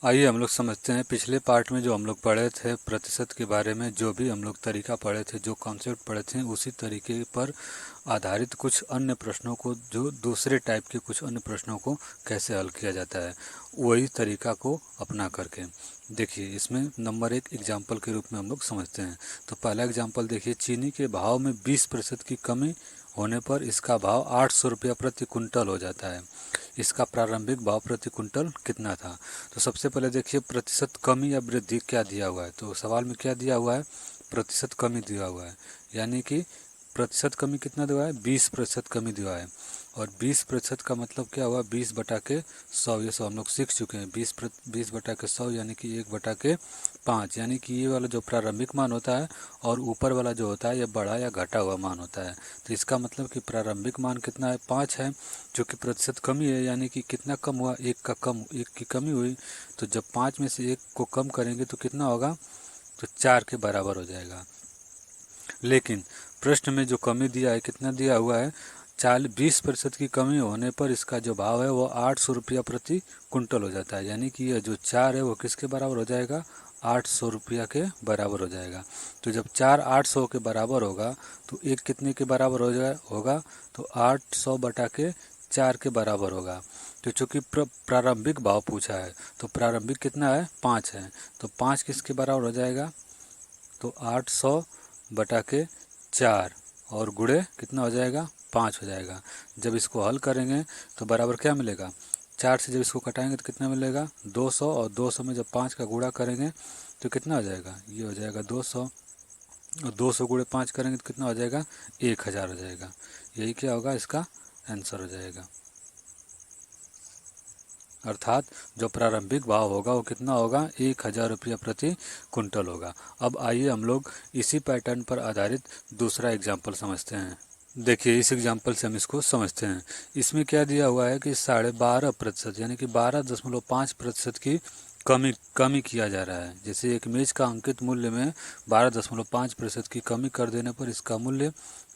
आइए हम लोग समझते हैं। पिछले पार्ट में जो हम लोग पढ़े थे प्रतिशत के बारे में, जो भी हम लोग तरीका पढ़े थे, जो कॉन्सेप्ट पढ़े थे, उसी तरीके पर आधारित कुछ अन्य प्रश्नों को, जो दूसरे टाइप के कुछ अन्य प्रश्नों को कैसे हल किया जाता है, वही तरीका को अपना करके देखिए। इसमें नंबर 1 एग्जाम्पल के रूप में हम लोग समझते हैं। तो पहला एग्जाम्पल देखिए, चीनी के भाव में 20% की कमी होने पर इसका भाव 800 रुपया प्रति कुंटल हो जाता है। इसका प्रारंभिक भाव प्रति कुंटल कितना था? तो सबसे पहले देखिए, प्रतिशत कमी या वृद्धि क्या दिया हुआ है। तो सवाल में क्या दिया हुआ है? प्रतिशत कमी दिया हुआ है, यानी कि प्रतिशत कमी कितना दिया है? 20% कमी दिया है। और 20% का मतलब क्या हुआ? 20 बटा के 100, ये सब हम लोग सीख चुके हैं। 20 बटा के 100 यानी कि 1 बटा के 5, यानी कि ये वाला जो प्रारंभिक मान होता है और ऊपर वाला जो होता है ये बढ़ा या घटा हुआ मान होता है। तो इसका मतलब कि प्रारंभिक मान कितना है? 5 है, जो कि प्रतिशत कमी है, यानी कि कितना कम हुआ? 1 की कमी हुई। तो जब 5 में से 1 को कम करेंगे तो कितना होगा? तो 4 के बराबर हो जाएगा। लेकिन प्रश्न में जो कमी दिया है, कितना दिया हुआ है? 20% की कमी होने पर इसका जो भाव है वो 800 रुपया प्रति कुंटल हो जाता है, यानी कि यह जो 4 है वो किसके बराबर हो जाएगा? 800 रुपया के बराबर हो जाएगा। तो जब 4 800 के बराबर होगा तो 1 कितने के बराबर होगा? तो 800 बटा के 4 के बराबर होगा। तो चूँकि प्रारंभिक भाव पूछा है, तो प्रारंभिक कितना है? 5 है। तो 5 किसके बराबर हो जाएगा? तो 800 बटा के 4 और गुणे कितना हो जाएगा? 5 हो जाएगा। जब इसको हल करेंगे तो बराबर क्या मिलेगा? 4 से जब इसको कटाएंगे तो कितना मिलेगा? 200, और 200 में जब 5 का गुणा करेंगे तो कितना हो जाएगा? ये हो जाएगा 200, और 200 गुणे 5 करेंगे तो कितना हो जाएगा? 1000 हो जाएगा। यही क्या होगा? इसका आंसर हो जाएगा। अर्थात जो प्रारंभिक भाव होगा वो कितना होगा? 1000 रुपया प्रति कुंटल होगा। अब आइए हम लोग इसी पैटर्न पर आधारित दूसरा एग्जाम्पल समझते हैं। देखिए, इस एग्जाम्पल से हम इसको समझते हैं। इसमें क्या दिया हुआ है कि 12.5% यानी कि 12.5% की कमी किया जा रहा है। जैसे एक मेज का अंकित मूल्य में 12.5% की कमी कर देने पर इसका मूल्य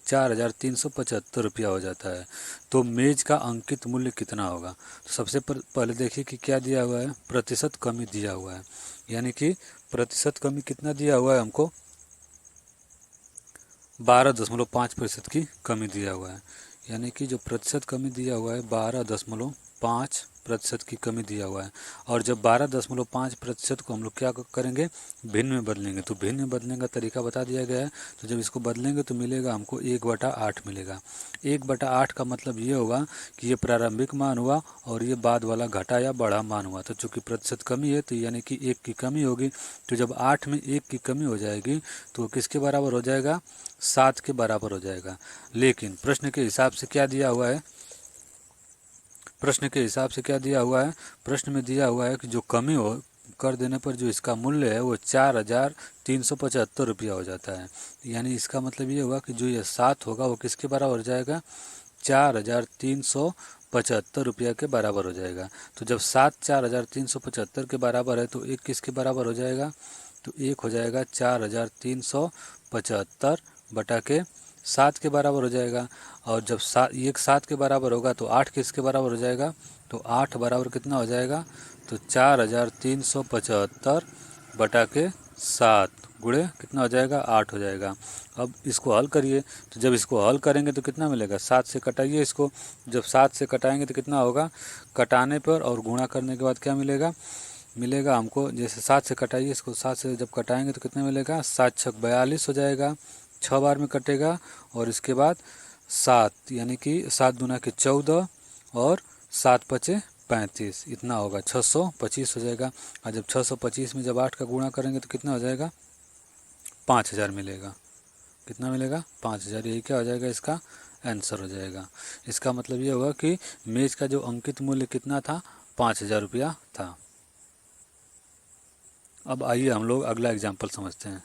4375 रुपया हो जाता है। तो मेज का अंकित मूल्य कितना होगा? तो सबसे पहले देखिए कि क्या दिया हुआ है? प्रतिशत कमी दिया हुआ है, यानी कि प्रतिशत कमी कितना दिया हुआ है हमको? 12.5% की कमी दिया हुआ है, यानी कि जो प्रतिशत कमी दिया हुआ है 12.5% की कमी दिया हुआ है। और जब 12.5% को हम लोग क्या करेंगे? भिन्न में बदलेंगे। तो भिन्न में बदलने का तरीका बता दिया गया है। तो जब इसको बदलेंगे तो मिलेगा हमको 1/8 मिलेगा। 1/8 का मतलब ये होगा कि ये प्रारंभिक मान हुआ और ये बाद वाला घटा या बढ़ा मान हुआ। तो चूंकि प्रतिशत कमी है तो यानी कि 1 की कमी होगी। तो जब 8 में 1 की कमी हो जाएगी तो किसके बराबर हो जाएगा? 7 के बराबर हो जाएगा। लेकिन प्रश्न के हिसाब से क्या दिया हुआ है? प्रश्न के हिसाब से क्या दिया हुआ है? प्रश्न में दिया हुआ है कि जो कमी हो कर देने पर जो इसका मूल्य है वो 4375 रुपया हो जाता है। यानी इसका मतलब ये हुआ कि जो ये 7 होगा वो किसके बराबर हो जाएगा? 4375 रुपया के बराबर हो जाएगा। तो जब 7 4375 के बराबर है तो एक किसके बराबर हो जाएगा? तो एक हो जाएगा 4375 बटा के 7 के बराबर हो जाएगा। और जब एक 7 के बराबर होगा तो 8 किसके बराबर हो जाएगा? तो 8 बराबर कितना हो जाएगा? तो 4375 बटा के 7 गुणे कितना हो जाएगा? 8 हो जाएगा। अब इसको हल करिए। तो जब इसको हल करेंगे तो कितना मिलेगा? 7 से कटाइए इसको। जब 7 से कटाएंगे तो कितना होगा? कटाने पर और गुणा करने के बाद क्या मिलेगा? मिलेगा हमको, जैसे 7 से कटाइए इसको, 7 से जब कटाएंगे तो कितना मिलेगा? 7 छक 42 हो जाएगा। 6 बार में कटेगा और इसके बाद 7, यानी कि 7 दूना के 14 और 7 पचे 35, इतना होगा 625 हो जाएगा। और जब 625 में जब 8 का गुणा करेंगे तो कितना हो जाएगा? 5000 मिलेगा। कितना मिलेगा? 5000। यही क्या हो जाएगा? इसका आंसर हो जाएगा। इसका मतलब ये होगा कि मेज का जो अंकित मूल्य कितना था? 5000 रुपया था। अब आइए हम लोग अगला एग्जाम्पल समझते हैं।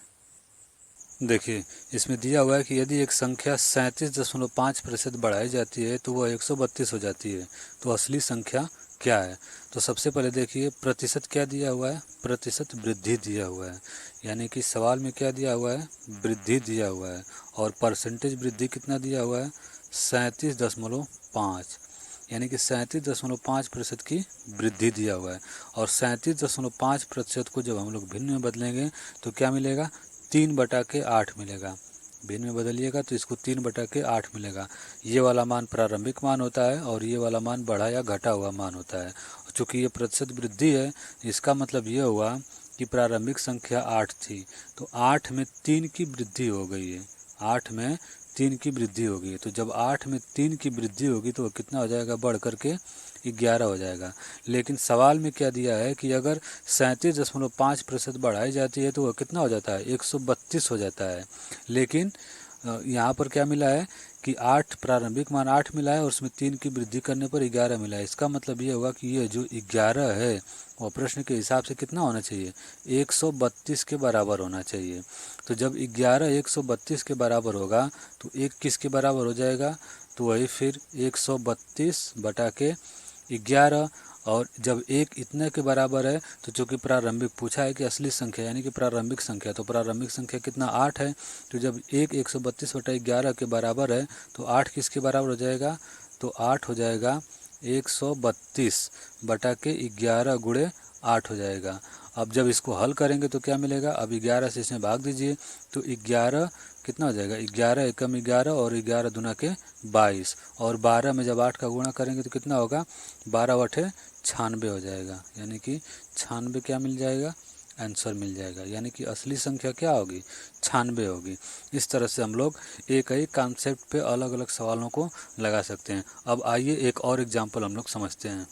देखिए, इसमें दिया हुआ है कि यदि एक संख्या 37.5% बढ़ाई जाती है तो वह 132 हो जाती है, तो असली संख्या क्या है? तो सबसे पहले देखिए, प्रतिशत क्या दिया हुआ है? प्रतिशत वृद्धि दिया हुआ है, यानी कि सवाल में क्या दिया हुआ है? वृद्धि दिया हुआ है। और परसेंटेज वृद्धि कितना दिया हुआ है? 37.5। यानी कि 37.5% की वृद्धि दिया हुआ है। और 37.5% को जब हम लोग भिन्न में बदलेंगे तो क्या मिलेगा, 3/8 मिलेगा। भिन्न में बदलिएगा तो इसको 3/8 मिलेगा। ये वाला मान प्रारंभिक मान होता है और ये वाला मान बढ़ा या घटा हुआ मान होता है। चूँकि ये प्रतिशत वृद्धि है, इसका मतलब ये हुआ कि प्रारंभिक संख्या 8 थी, तो 8 में 3 की वृद्धि हो गई है। 8 में 3 की वृद्धि होगी, तो जब 8 में 3 की वृद्धि होगी तो वो कितना हो जाएगा, बढ़ करके 11 हो जाएगा। लेकिन सवाल में क्या दिया है कि अगर 37.5% बढ़ाई जाती है तो वह कितना हो जाता है, 132 हो जाता है। लेकिन यहाँ पर क्या मिला है कि 8 प्रारंभिक मान 8 मिला है और उसमें 3 की वृद्धि करने पर 11 मिला है। इसका मतलब ये होगा कि ये जो 11 है वो प्रश्न के हिसाब से कितना होना चाहिए, 132 के बराबर होना चाहिए। तो जब 11 132 के बराबर होगा तो 1 किसके बराबर हो जाएगा, तो वही फिर 132/11। और जब 1 इतने के बराबर है तो चूँकि प्रारंभिक पूछा है कि असली संख्या यानी कि प्रारंभिक संख्या, तो प्रारंभिक संख्या कितना 8 है। तो जब 1 132/11 के बराबर है तो 8 किसके बराबर हो जाएगा, तो 8 हो जाएगा 132/11 गुणे 8 हो जाएगा। अब जब इसको हल करेंगे तो क्या मिलेगा, अब 11 से इसमें भाग दीजिए तो 11 कितना हो जाएगा, 11 एकम 11 और 11 दूना के 22 और 12 में जब 8 का गुणा करेंगे तो कितना होगा, 12/8 96 हो जाएगा। यानी कि 96 क्या मिल जाएगा, आंसर मिल जाएगा। यानी कि असली संख्या क्या होगी, 96 होगी। इस तरह से हम लोग एक ही कॉन्सेप्ट पे अलग अलग सवालों को लगा सकते हैं। अब आइए एक और एग्जाम्पल हम लोग समझते हैं।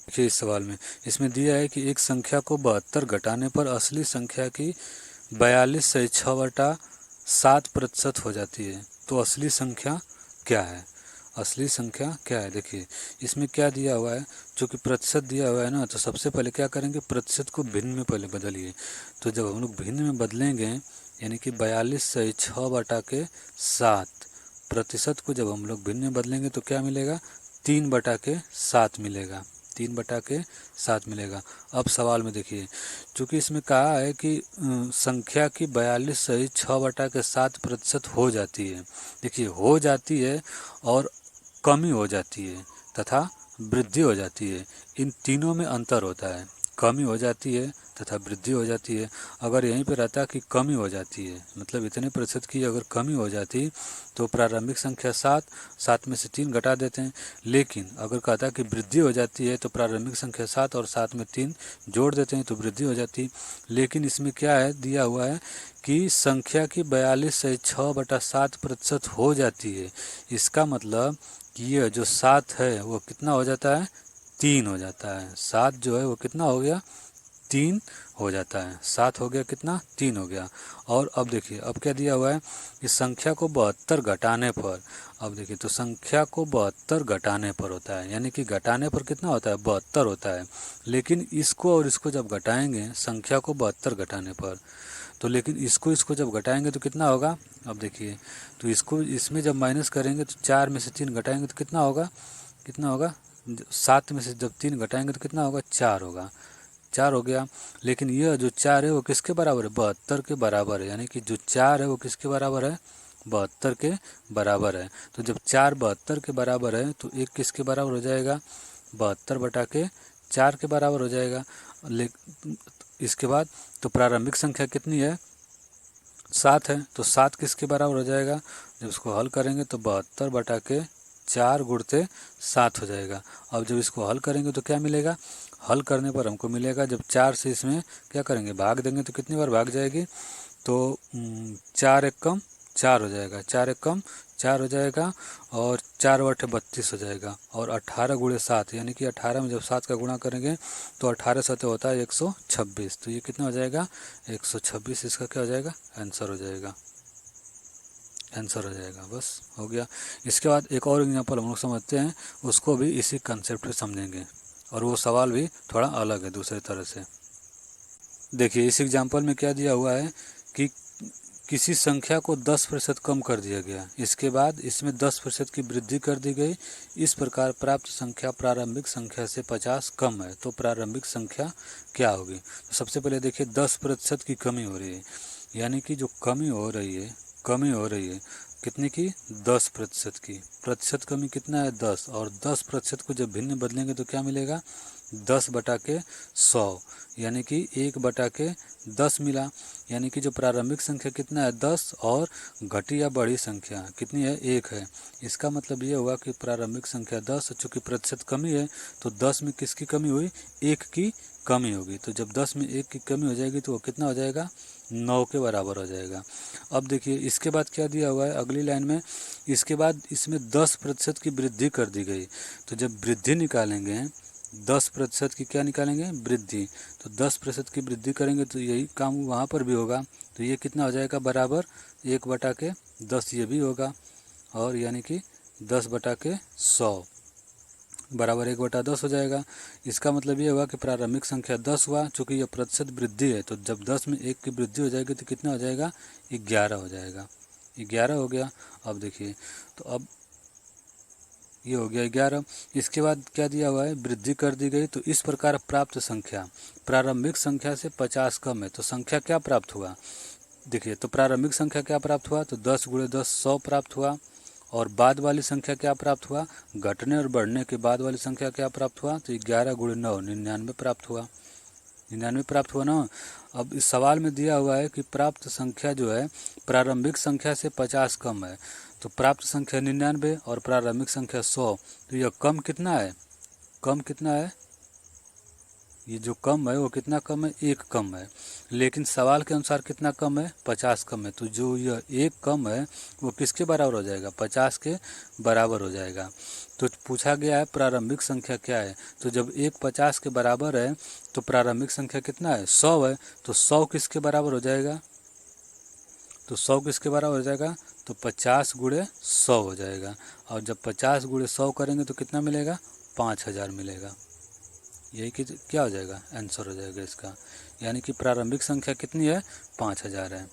देखिए इस सवाल में इसमें दिया है कि एक संख्या को 72 घटाने पर असली संख्या की 42/6/7% हो जाती है। तो असली संख्या क्या है, असली संख्या क्या है। देखिए इसमें क्या दिया हुआ है, चूँकि प्रतिशत दिया हुआ है ना, तो सबसे पहले क्या करेंगे, प्रतिशत को भिन्न में पहले बदलिए। तो जब हम लोग भिन्न में बदलेंगे यानी कि 42/6/7 प्रतिशत को जब हम लोग भिन्न में बदलेंगे तो क्या मिलेगा, 3/7 मिलेगा, 3/7 मिलेगा। अब सवाल में देखिए, चूँकि इसमें कहा है कि संख्या की 42/6/7% हो जाती है। देखिए हो जाती है और कमी हो जाती है तथा वृद्धि हो जाती है, इन तीनों में अंतर होता है। कमी हो जाती है तथा वृद्धि हो जाती है। अगर यहीं पर रहता कि कमी हो जाती है, मतलब इतने प्रतिशत की अगर कमी हो जाती तो प्रारंभिक संख्या 7 में से 3 घटा देते हैं। लेकिन अगर कहता कि वृद्धि हो जाती है तो प्रारंभिक संख्या 7 और 7 में 3 जोड़ देते हैं तो वृद्धि हो जाती। लेकिन इसमें क्या है, दिया हुआ है कि संख्या की 42/6/7% हो जाती है। इसका मतलब कि ये जो 7 है वो कितना हो जाता है, 3 हो जाता है। 7 जो है वो कितना हो गया, 3 हो जाता है। 7 हो गया कितना, 3 हो गया। और अब देखिए अब क्या दिया हुआ है, इस संख्या को 72 घटाने पर, अब देखिए तो संख्या को 72 घटाने पर होता है, यानी कि घटाने पर कितना होता है, 72 होता है। लेकिन इसको और इसको जब घटाएंगे संख्या को 72 घटाने पर, तो लेकिन इसको जब घटाएंगे तो कितना होगा, अब देखिए तो इसको इसमें जब माइनस करेंगे तो 4 में से 3 घटाएंगे तो कितना होगा, कितना होगा, 7 में से जब 3 घटाएंगे तो कितना होगा, 4 होगा, 4 हो गया। लेकिन यह जो 4 है वो किसके बराबर है, 72 के बराबर है। यानी कि जो 4 है वो किसके बराबर है, 72 के बराबर है। तो जब 4 72 के बराबर है तो 1 किसके बराबर हो जाएगा, 72/4 के बराबर हो जाएगा। इसके बाद तो प्रारंभिक संख्या कितनी है, 7 है, तो 7 किसके बराबर हो जाएगा, जब इसको हल करेंगे तो 72/4 गुणते 7 हो जाएगा। अब जब इसको हल करेंगे तो क्या मिलेगा, हल करने पर हमको मिलेगा जब 4 से इसमें क्या करेंगे, भाग देंगे तो कितनी बार भाग जाएगी, तो 4 एकम 4 हो जाएगा, 4 एकम 4 हो जाएगा और 4/8 32 हो जाएगा। और 18 गुणे 7 यानी कि 18 में जब 7 का गुणा करेंगे तो 18 7 होता है 126। तो ये कितना हो जाएगा, 126 इसका क्या हो जाएगा, आंसर हो जाएगा, आंसर हो जाएगा। बस हो गया। इसके बाद एक और एग्जांपल हम लोग समझते हैं, उसको भी इसी कंसेप्ट पे समझेंगे और वो सवाल भी थोड़ा अलग है दूसरे तरह से। देखिए इस एग्जांपल में क्या दिया हुआ है कि किसी संख्या को 10% कम कर दिया गया, इसके बाद इसमें 10% की वृद्धि कर दी गई। इस प्रकार प्राप्त संख्या प्रारंभिक संख्या से 50 कम है, तो प्रारंभिक संख्या क्या होगी। तो सबसे पहले देखिए 10% की कमी हो रही है, यानी कि जो कमी हो रही है कितने की, 10% की। प्रतिशत कमी कितना है, 10, और 10% को जब भिन्न बदलेंगे तो क्या मिलेगा, 10/100, यानी कि 1/10 मिला। यानी कि जो प्रारंभिक संख्या कितना है, 10, और घटी या बढ़ी संख्या कितनी है, 1 है। इसका मतलब ये हुआ कि प्रारंभिक संख्या 10, चूँकि प्रतिशत कमी है तो 10 में किसकी कमी हुई, 1 की कमी होगी। तो जब 10 में 1 की कमी हो जाएगी तो वो कितना हो जाएगा, 9 के बराबर हो जाएगा। अब देखिए इसके बाद क्या दिया हुआ है अगली लाइन में, इसके बाद इसमें 10% की वृद्धि कर दी गई। तो जब वृद्धि निकालेंगे, 10% की क्या निकालेंगे, वृद्धि, तो 10% की वृद्धि करेंगे तो यही काम वहाँ पर भी होगा। तो ये कितना हो जाएगा, बराबर 1/10 ये भी होगा, और यानी कि 10/100 बराबर 1/10 हो जाएगा। इसका मतलब ये हुआ कि प्रारंभिक संख्या 10 हुआ, चूँकि यह प्रतिशत वृद्धि है तो जब 10 में 1 की वृद्धि हो जाएगी तो कितना हो जाएगा, 11 हो जाएगा। 11 हो गया। अब देखिए, तो अब ये हो गया 11। इसके बाद क्या दिया हुआ है, वृद्धि कर दी गई। तो इस प्रकार प्राप्त संख्या प्रारंभिक संख्या से 50 कम है, तो संख्या क्या प्राप्त हुआ, देखिए तो प्रारंभिक संख्या क्या प्राप्त हुआ, तो 10 × 10 100 प्राप्त हुआ। और बाद वाली संख्या क्या प्राप्त हुआ, घटने और बढ़ने के बाद वाली संख्या क्या प्राप्त हुआ, तो 11 × 9 99 प्राप्त हुआ। 99 प्राप्त हुआ ना। अब इस सवाल में दिया हुआ है कि प्राप्त संख्या जो है प्रारंभिक संख्या से 50 कम है। तो प्राप्त संख्या 99 और प्रारंभिक संख्या 100, तो यह कम कितना है, कम कितना है, ये जो कम है वो कितना कम है, 1 कम है। लेकिन सवाल के अनुसार कितना कम है, 50 कम है। तो जो यह 1 कम है वो किसके बराबर हो जाएगा, 50 के बराबर हो जाएगा। तो पूछा गया है प्रारंभिक संख्या क्या है, तो जब 1 50 के बराबर है तो प्रारंभिक संख्या कितना है, 100 है। तो 100 किसके बराबर हो जाएगा, तो 100 किसके बराबर हो जाएगा, तो 50 × 100 हो जाएगा। और जब 50 × 100 करेंगे तो कितना मिलेगा, 5000 मिलेगा। यही कि क्या हो जाएगा, आंसर हो जाएगा इसका। यानी कि प्रारंभिक संख्या कितनी है, 5000 है।